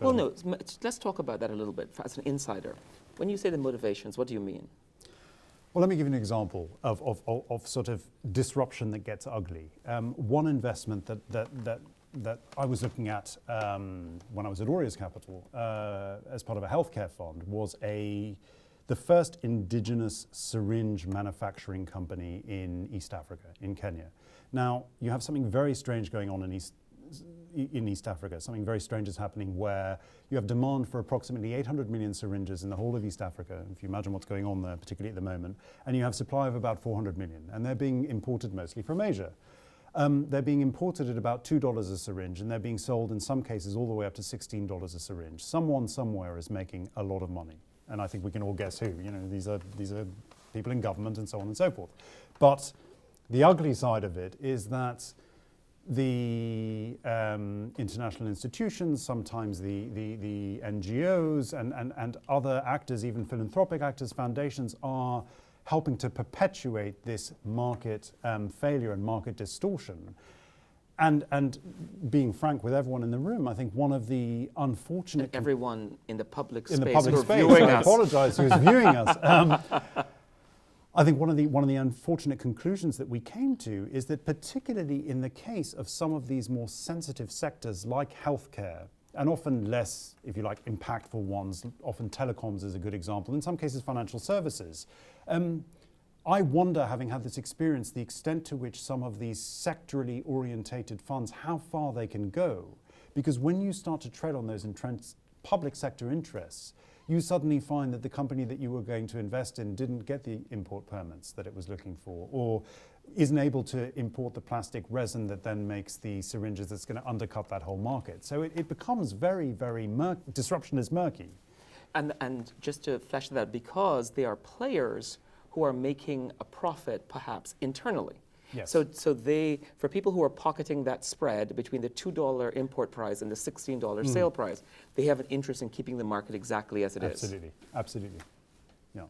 Well, no, let's talk about that a little bit as an insider. When you say the motivations, what do you mean? Well, let me give you an example of sort of disruption that gets ugly. One investment that I was looking at when I was at Aureus Capital as part of a healthcare fund was the first indigenous syringe manufacturing company in East Africa, in Kenya. Now, you have something very strange going on in East Africa. Something very strange is happening where you have demand for approximately 800 million syringes in the whole of East Africa, if you imagine what's going on there, particularly at the moment, and you have supply of about 400 million, and they're being imported mostly from Asia. They're being imported at about $2 a syringe, and they're being sold in some cases all the way up to $16 a syringe. Someone somewhere is making a lot of money, and I think we can all guess who. You know, these are people in government and so on and so forth. But the ugly side of it is that the international institutions, sometimes the NGOs and other actors, even philanthropic actors, foundations, are helping to perpetuate this market failure and market distortion. And being frank with everyone in the room, I think one of the unfortunate... And everyone in the public space, I apologize who's viewing us. I think one of the unfortunate conclusions that we came to is that particularly in the case of some of these more sensitive sectors like healthcare, and often less, if you like, impactful ones, often telecoms is a good example, in some cases financial services, I wonder, having had this experience, the extent to which some of these sectorally orientated funds, how far they can go. Because when you start to tread on those entrenched public sector interests, you suddenly find that the company that you were going to invest in didn't get the import permits that it was looking for, or isn't able to import the plastic resin that then makes the syringes that's going to undercut that whole market. So it becomes very, very murky. Disruption is murky. And just to flesh that out, because they are players who are making a profit perhaps internally. Yes. So they, for people who are pocketing that spread between the $2 import price and the $16 sale price, they have an interest in keeping the market exactly as it is. Absolutely, absolutely, yeah.